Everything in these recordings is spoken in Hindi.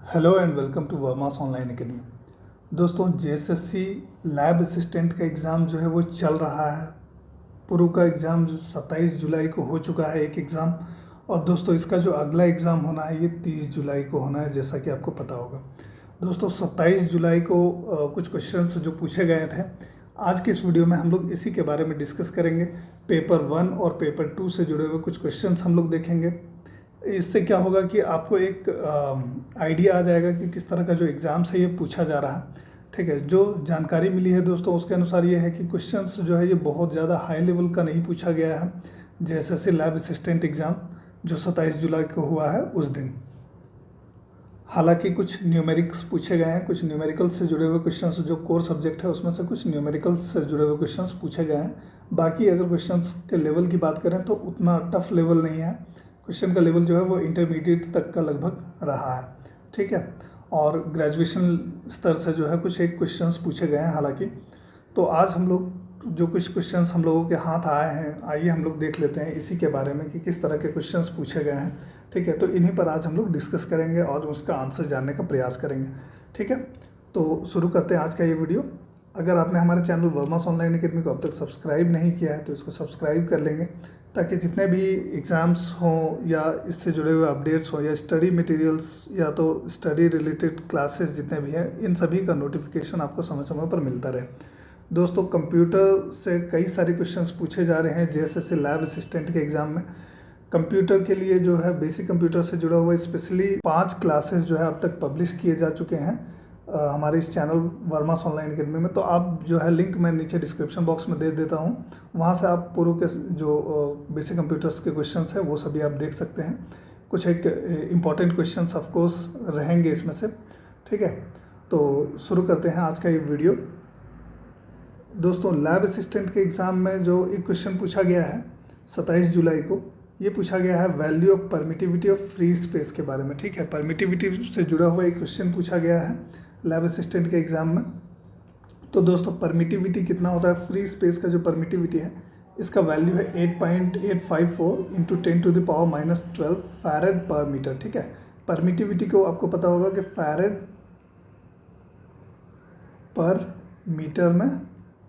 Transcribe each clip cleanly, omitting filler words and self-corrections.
Hello and welcome to Verma's online academy. दोस्तों, जेएसएससी लैब असिस्टेंट का एग्ज़ाम जो है वो चल रहा है। पूर्व का एग्ज़ाम 27 जुलाई को हो चुका है एक एग्ज़ाम, और दोस्तों इसका जो अगला एग्ज़ाम होना है ये 30 जुलाई को होना है, जैसा कि आपको पता होगा। दोस्तों 27 जुलाई को कुछ क्वेश्चंस जो पूछे गए थे, आज के इस वीडियो में हम लोग इसी के बारे में डिस्कस करेंगे। पेपर 1 और पेपर 2 से जुड़े हुए कुछ क्वेश्चंस हम लोग देखेंगे। इससे क्या होगा कि आपको एक आइडिया आ जाएगा कि किस तरह का जो एग्ज़ाम्स है ये पूछा जा रहा है। ठीक है, जो जानकारी मिली है दोस्तों उसके अनुसार ये है कि क्वेश्चंस जो है ये बहुत ज़्यादा हाई लेवल का नहीं पूछा गया है। जेएसएससी लैब असिस्टेंट एग्ज़ाम जो 27 जुलाई को हुआ है उस दिन, हालांकि कुछ न्यूमेरिक्स पूछे गए हैं, कुछ न्यूमेरिकल्स से जुड़े हुए क्वेश्चंस जो कोर सब्जेक्ट है उसमें से कुछ न्यूमेरिकल्स से जुड़े हुए क्वेश्चंस पूछे गए हैं। बाकी अगर क्वेश्चंस के लेवल की बात करें तो उतना टफ लेवल नहीं है। क्वेश्चन का लेवल जो है वो इंटरमीडिएट तक का लगभग रहा है। ठीक है, और ग्रेजुएशन स्तर से जो है कुछ एक क्वेश्चंस पूछे गए हैं हालांकि। तो आज हम लोग जो कुछ क्वेश्चंस हम लोगों के हाथ आए हैं, आइए हम लोग देख लेते हैं इसी के बारे में कि किस तरह के क्वेश्चंस पूछे गए हैं। ठीक है, तो इन्हीं पर आज हम लोग डिस्कस करेंगे और उसका आंसर जानने का प्रयास करेंगे। ठीक है, तो शुरू करते हैं आज का ये वीडियो। अगर आपने हमारे चैनल वर्मास ऑनलाइन एकेडमी को अब तक सब्सक्राइब नहीं किया है तो इसको सब्सक्राइब कर लेंगे, ताकि जितने भी एग्ज़ाम्स हों या इससे जुड़े हुए अपडेट्स हों या स्टडी मटेरियल्स या तो स्टडी रिलेटेड क्लासेस जितने भी हैं, इन सभी का नोटिफिकेशन आपको समय समय पर मिलता रहे। दोस्तों, कंप्यूटर से कई सारे क्वेश्चंस पूछे जा रहे हैं जेएसएससी लैब असिस्टेंट के एग्ज़ाम में। कंप्यूटर के लिए जो है बेसिक कंप्यूटर से जुड़ा हुआ स्पेशली 5 क्लासेस जो है अब तक पब्लिश किए जा चुके हैं हमारे इस चैनल वर्मास ऑनलाइन एकेडमी में। तो आप जो है लिंक मैं नीचे डिस्क्रिप्शन बॉक्स में दे देता हूँ, वहाँ से आप पूर्व के जो बेसिक कंप्यूटर्स के क्वेश्चंस हैं वो सभी आप देख सकते हैं। कुछ एक इम्पॉर्टेंट क्वेश्चंस ऑफ कोर्स रहेंगे इसमें से। ठीक है, तो शुरू करते हैं आज का ये वीडियो। दोस्तों, लैब असिस्टेंट के एग्ज़ाम में जो एक क्वेश्चन पूछा गया है 27 जुलाई को, ये पूछा गया है value of permittivity of free space के बारे में। ठीक है, परमिटिविटी से जुड़ा हुआ एक क्वेश्चन पूछा गया है लैब असिस्टेंट के एग्ज़ाम में। तो दोस्तों, परमिटिविटी कितना होता है, फ्री स्पेस का जो परमिटिविटी है इसका वैल्यू है 8.854 इंटू 10⁻⁻12 फैरेड पर मीटर। ठीक है, परमिटिविटी को आपको पता होगा कि फैरेड पर मीटर में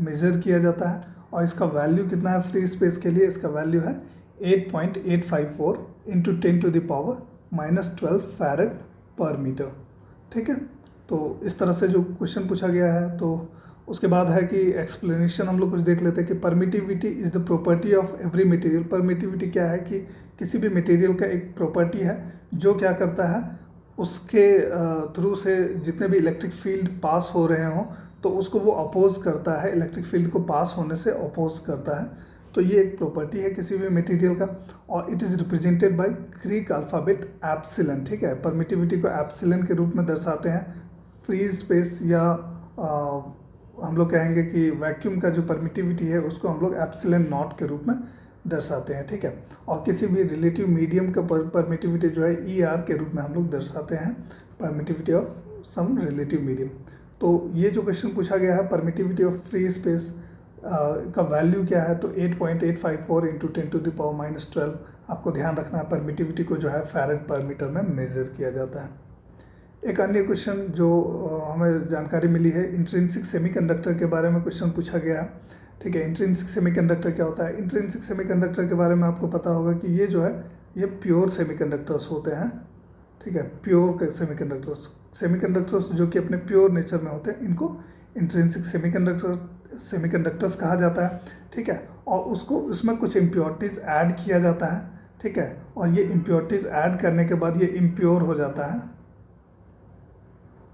मेज़र किया जाता है, और इसका वैल्यू कितना है फ्री स्पेस के लिए, इसका वैल्यू है 8.854 इंटू 10⁻⁻12 फैरेड पर मीटर। ठीक है, तो इस तरह से जो क्वेश्चन पूछा गया है। तो उसके बाद है कि एक्सप्लेनेशन हम लोग कुछ देख लेते हैं कि permittivity is the property of every material. Permittivity क्या है कि किसी भी मटेरियल का एक प्रॉपर्टी है जो क्या करता है, उसके थ्रू से जितने भी इलेक्ट्रिक फील्ड पास हो रहे हों तो उसको वो अपोज करता है, इलेक्ट्रिक फील्ड को पास होने से अपोज करता है। तो ये एक प्रॉपर्टी है किसी भी मटेरियल का, और it is represented by Greek alphabet epsilon. ठीक है, परमिटिविटी को एप्सिलन के रूप में दर्शाते हैं। फ्री स्पेस या हम लोग कहेंगे कि वैक्यूम का जो परमिटिविटी है उसको हम लोग एप्सिलन नॉट के रूप में दर्शाते हैं। ठीक है, और किसी भी रिलेटिव मीडियम का परमिटिविटी जो है ER के रूप में हम लोग दर्शाते हैं, permittivity of some relative medium. तो ये जो क्वेश्चन पूछा गया है परमिटिविटी ऑफ फ्री स्पेस का वैल्यू क्या है, तो 8.854 इंटू 10⁻⁻12 आपको ध्यान रखना है। परमिटिविटी को जो है फैरेड पर मीटर में मेज़र किया जाता है। एक अन्य क्वेश्चन जो हमें जानकारी मिली है, इंट्रिंसिक सेमीकंडक्टर के बारे में क्वेश्चन पूछा गया है। ठीक है, इंट्रिंसिक सेमीकंडक्टर क्या होता है। इंट्रिंसिक सेमीकंडक्टर के बारे में आपको पता होगा कि ये जो है ये प्योर सेमीकंडक्टर्स होते हैं। ठीक है, प्योर सेमीकंडक्टर्स जो कि अपने प्योर नेचर में होते हैं, इनको इंट्रिंसिक सेमीकंडक्टर्स कहा जाता है। ठीक है, और उसको उसमें कुछ इम्प्योरिटीज़ ऐड किया जाता है। ठीक है, और ये इम्प्योरिटीज़ ऐड करने के बाद ये इम्प्योर हो जाता है,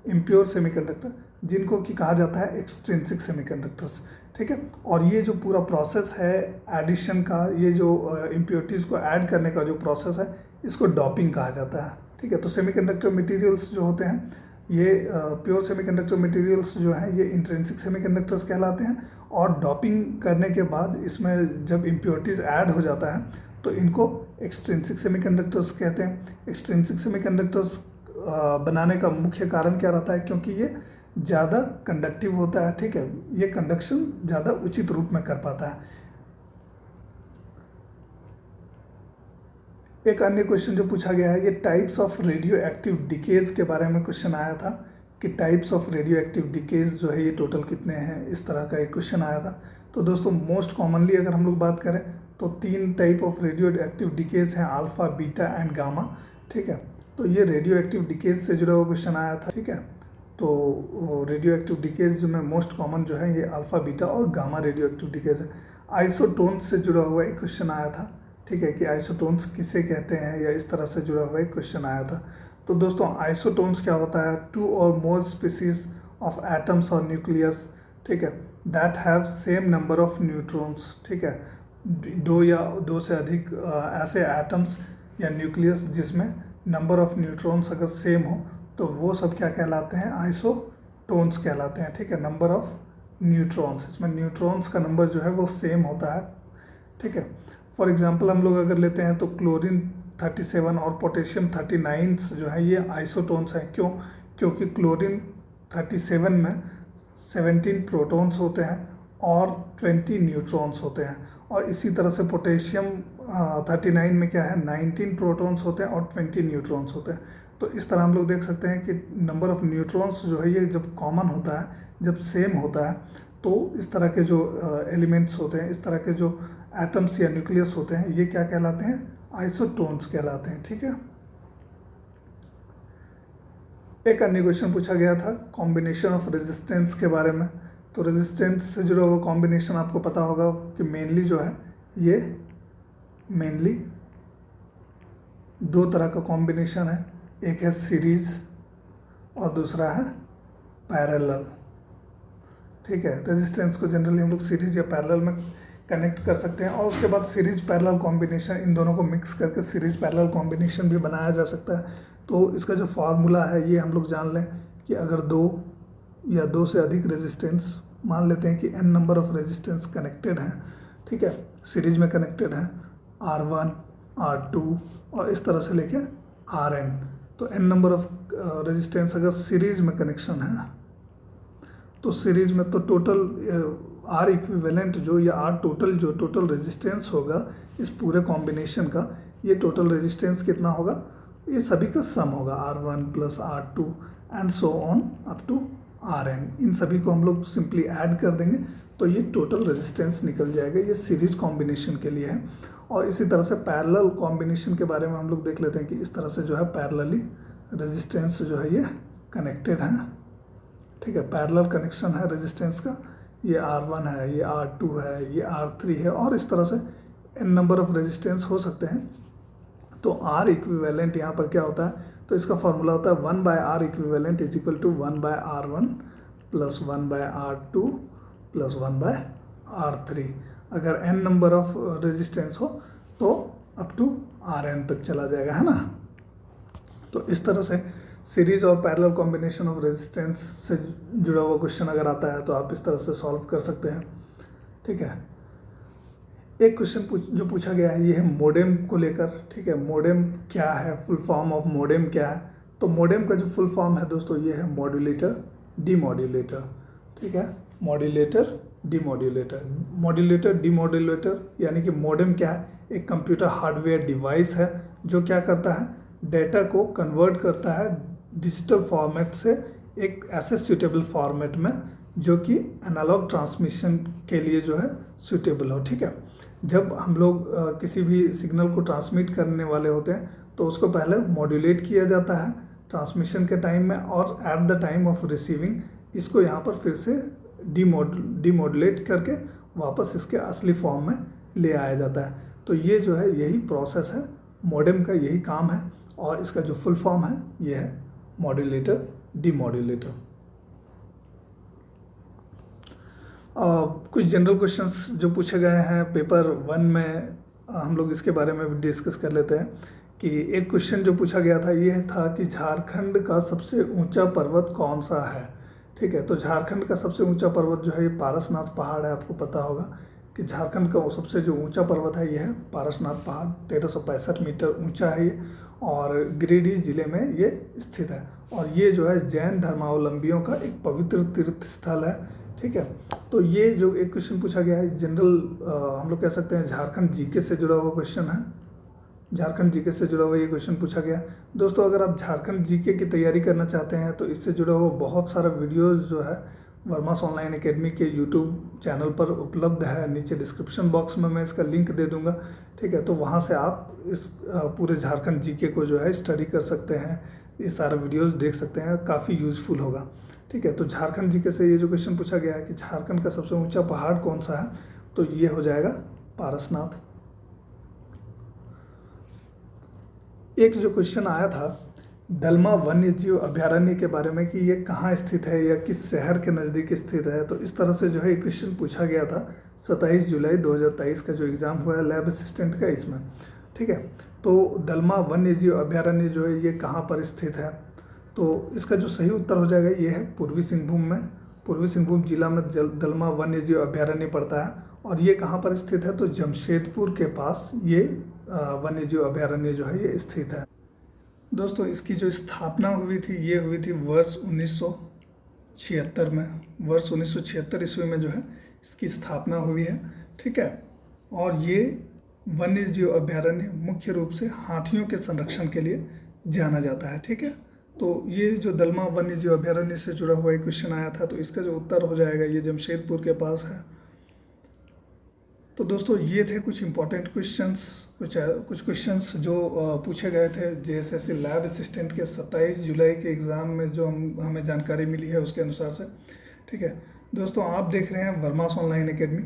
इम्प्योर सेमीकंडक्टर, जिनको कि कहा जाता है एक्सट्रिंसिक सेमीकंडक्टर्स। ठीक है, और ये जो पूरा प्रोसेस है एडिशन का, ये जो इम्प्योरिटीज़ को ऐड करने का जो प्रोसेस है इसको डॉपिंग कहा जाता है। ठीक है, तो सेमीकंडक्टर मटेरियल्स जो होते हैं ये प्योर सेमीकंडक्टर मटेरियल्स जो हैं ये इंट्रिंसिक सेमीकंडक्टर्स कहलाते हैं, और डॉपिंग करने के बाद इसमें जब इम्प्योरिटीज़ ऐड हो जाता है तो इनको एक्सट्रिंसिक सेमीकंडक्टर्स कहते हैं। एक्सट्रिंसिक सेमीकंडक्टर्स बनाने का मुख्य कारण क्या रहता है, क्योंकि ये ज़्यादा कंडक्टिव होता है। ठीक है, ये कंडक्शन ज़्यादा उचित रूप में कर पाता है। एक अन्य क्वेश्चन जो पूछा गया है, ये types of radio active decays के बारे में क्वेश्चन आया था कि types of radio active decays जो है ये टोटल कितने हैं, इस तरह का एक क्वेश्चन आया था। तो दोस्तों मोस्ट कॉमनली अगर हम लोग बात करें तो 3 type of radio active decays हैं, अल्फा, बीटा एंड गामा। ठीक है, तो ये रेडियो एक्टिव डिकेज से जुड़ा हुआ क्वेश्चन आया था। ठीक है, तो रेडियो एक्टिव डिकेज जो में मोस्ट कॉमन जो है ये अल्फा, बीटा और गामा रेडियो एक्टिव डिकेज है। आइसोटोन्स से जुड़ा हुआ एक क्वेश्चन आया था। ठीक है, कि आइसोटोन्स किसे कहते हैं, या इस तरह से जुड़ा हुआ एक क्वेश्चन आया था। तो दोस्तों आइसोटोन्स क्या होता है, 2 और मोर स्पीसीज ऑफ एटम्स और न्यूक्लियस, ठीक है, that have same number of neutrons. ठीक है, 2 या 2 से अधिक ऐसे एटम्स या न्यूक्लियस जिसमें नंबर ऑफ न्यूट्रॉन्स अगर सेम हो तो वो सब क्या कहलाते हैं, आइसोटोन्स कहलाते हैं। ठीक है, नंबर ऑफ न्यूट्रॉन्स, इसमें न्यूट्रॉन्स का नंबर जो है वो सेम होता है। ठीक है, फॉर एग्जांपल हम लोग अगर लेते हैं तो क्लोरीन 37 और पोटेशियम 39 जो है ये आइसोटोन्स हैं। क्यों? क्योंकि क्लोरीन 37 में 17 प्रोटॉन्स होते हैं और 20 न्यूट्रॉन्स होते हैं, और इसी तरह से पोटेशियम 39 में क्या है, 19 प्रोटॉन्स होते हैं और 20 न्यूट्रॉन्स होते हैं। तो इस तरह हम लोग देख सकते हैं कि नंबर ऑफ न्यूट्रॉन्स जो है ये जब कॉमन होता है, जब सेम होता है, तो इस तरह के जो एलिमेंट्स होते हैं, इस तरह के जो एटम्स या न्यूक्लियस होते हैं, ये क्या कहलाते हैं, आइसोटोन्स कहलाते हैं। ठीक है, एक अन्य क्वेश्चन पूछा गया था कॉम्बिनेशन ऑफ रेजिस्टेंस के बारे में। तो रेजिस्टेंस से जुड़ा हुआ कॉम्बिनेशन आपको पता होगा कि मेनली जो है ये मेनली 2 तरह का कॉम्बिनेशन है, एक है सीरीज और दूसरा है पैरेलल। ठीक है, रेजिस्टेंस को जनरली हम लोग सीरीज या पैरेलल में कनेक्ट कर सकते हैं, और उसके बाद सीरीज पैरेलल कॉम्बिनेशन, इन दोनों को मिक्स करके सीरीज पैरेलल कॉम्बिनेशन भी बनाया जा सकता है। तो इसका जो फार्मूला है ये हम लोग जान लें कि अगर 2 या 2 से अधिक रेजिस्टेंस, मान लेते हैं कि n number of resistance connected हैं, ठीक है, सीरीज में कनेक्टेड हैं, R1, R2 और इस तरह से लेके Rn, तो n नंबर ऑफ रेजिस्टेंस अगर सीरीज में कनेक्शन है तो सीरीज में तो टोटल R इक्विवेलेंट जो या R टोटल जो टोटल रेजिस्टेंस होगा इस पूरे कॉम्बिनेशन का, ये टोटल रेजिस्टेंस कितना होगा, ये सभी का सम होगा, R1 plus R2 and so on up to Rn। इन सभी को हम लोग सिंपली ऐड कर देंगे तो ये टोटल रेजिस्टेंस निकल जाएगा। ये सीरीज कॉम्बिनेशन के लिए है। और इसी तरह से पैरेलल कॉम्बिनेशन के बारे में हम लोग देख लेते हैं कि इस तरह से जो है पैरेलली रेजिस्टेंस जो है ये कनेक्टेड है। ठीक है, पैरेलल कनेक्शन है रेजिस्टेंस का, ये R1 है, ये R2 है, ये R3 है, और इस तरह से n नंबर ऑफ रेजिस्टेंस हो सकते हैं। तो R इक्विवेलेंट यहाँ पर क्या होता है, तो इसका फॉर्मूला होता है 1/R equivalent is equal to 1/R1 plus 1/R2 plus 1/R3। अगर n नंबर ऑफ रेजिस्टेंस हो तो अप टू Rn तक चला जाएगा, है ना। तो इस तरह से सीरीज और पैरेलल कॉम्बिनेशन ऑफ रेजिस्टेंस से जुड़ा हुआ क्वेश्चन अगर आता है तो आप इस तरह से सॉल्व कर सकते हैं। ठीक है, एक क्वेश्चन जो पूछा गया है ये है मोडेम को लेकर। ठीक है, मोडेम क्या है, फुल फॉर्म ऑफ मोडेम क्या है। तो मोडेम का जो फुल फॉर्म है दोस्तों ये है मॉड्यूलेटर डीमॉड्यूलेटर। ठीक है, मॉड्यूलेटर डीमॉड्यूलेटर, मॉड्यूलेटर डीमॉड्यूलेटर, यानी कि मोडेम क्या है, एक कंप्यूटर हार्डवेयर डिवाइस है जो क्या करता है, डेटा को कन्वर्ट करता है डिजिटल फॉर्मेट से एक ऐसे सूटेबल फॉर्मेट में जो कि एनालॉग ट्रांसमिशन के लिए जो है सूटेबल हो। ठीक है, जब हम लोग किसी भी सिग्नल को ट्रांसमिट करने वाले होते हैं तो उसको पहले मॉड्यूलेट किया जाता है ट्रांसमिशन के टाइम में, और at the time of receiving इसको यहाँ पर फिर से डीमॉड्यूलेट करके वापस इसके असली फॉर्म में ले आया जाता है। तो ये जो है यही प्रोसेस है, मॉडेम का यही काम है, और इसका जो फुल फॉर्म है ये है मॉड्यूलेटर डीमॉड्यूलेटर। कुछ जनरल क्वेश्चंस जो पूछे गए हैं पेपर 1 में, हम लोग इसके बारे में भी डिस्कस कर लेते हैं। कि एक क्वेश्चन जो पूछा गया था ये था कि झारखंड का सबसे ऊंचा पर्वत कौन सा है। ठीक है, तो झारखंड का सबसे ऊंचा पर्वत जो है ये पारसनाथ पहाड़ है। आपको पता होगा कि झारखंड का सबसे जो ऊंचा पर्वत है ये है पारसनाथ पहाड़, 1365 मीटर ऊंचा है ये, और गिरिडीह जिले में ये स्थित है। और ये जो है जैन धर्मावलंबियों का एक पवित्र तीर्थ स्थल है। ठीक है, तो ये जो एक क्वेश्चन पूछा गया है जनरल हम लोग कह सकते हैं झारखंड जीके से जुड़ा हुआ क्वेश्चन है। झारखंड जीके से जुड़ा हुआ ये क्वेश्चन पूछा गया। दोस्तों अगर आप झारखंड जीके की तैयारी करना चाहते हैं तो इससे जुड़ा हुआ बहुत सारा वीडियोस जो है वर्मास ऑनलाइन एकेडमी के यूट्यूब चैनल पर उपलब्ध है। नीचे डिस्क्रिप्शन बॉक्स में मैं इसका लिंक दे दूंगा, ठीक है। तो वहाँ से आप इस पूरे झारखंड जीके को जो है स्टडी कर सकते हैं, ये सारा वीडियोस देख सकते हैं, काफ़ी यूज़फुल होगा, ठीक है। तो झारखंड जीके से ये जो क्वेश्चन पूछा गया है कि झारखंड का सबसे ऊंचा पहाड़ कौन सा है, तो ये हो जाएगा पारसनाथ। एक जो क्वेश्चन आया था दलमा वन्य जीव अभयारण्य के बारे में कि ये कहाँ स्थित है या किस शहर के नज़दीक स्थित है, तो इस तरह से जो है क्वेश्चन पूछा गया था 27 जुलाई 2023 का जो एग्ज़ाम हुआ है लैब असिस्टेंट का इसमें, ठीक है। तो दलमा वन्य जीव अभयारण्य जो है ये कहाँ पर स्थित है, तो इसका जो सही उत्तर हो जाएगा ये है पूर्वी सिंहभूम में। पूर्वी सिंहभूम जिला में दलमा वन्य जीव अभयारण्य पड़ता है और ये कहाँ पर स्थित है, तो जमशेदपुर के पास ये वन्य जीव अभयारण्य जो है ये स्थित है। दोस्तों इसकी जो स्थापना हुई थी ये हुई थी वर्ष 1976 में, वर्ष 1976 ईस्वी में जो है इसकी स्थापना हुई है, ठीक है। और ये वन्य जीव अभयारण्य मुख्य रूप से हाथियों के संरक्षण के लिए जाना जाता है, ठीक है। तो ये जो दलमा वन्य जीव अभयारण्य से जुड़ा हुआ एक क्वेश्चन आया था, तो इसका जो उत्तर हो जाएगा ये जमशेदपुर के पास है। तो दोस्तों ये थे कुछ इंपॉर्टेंट क्वेश्चंस, कुछ क्वेश्चंस जो पूछे गए थे जेएसएससी लैब असिस्टेंट के 27 जुलाई के एग्ज़ाम में जो हमें जानकारी मिली है उसके अनुसार से, ठीक है। दोस्तों आप देख रहे हैं वर्मास ऑनलाइन एकेडमी।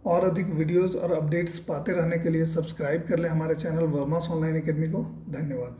और अधिक वीडियोस और अपडेट्स पाते रहने के लिए सब्सक्राइब कर लें हमारे चैनल वर्मास ऑनलाइन एकेडमी को। धन्यवाद।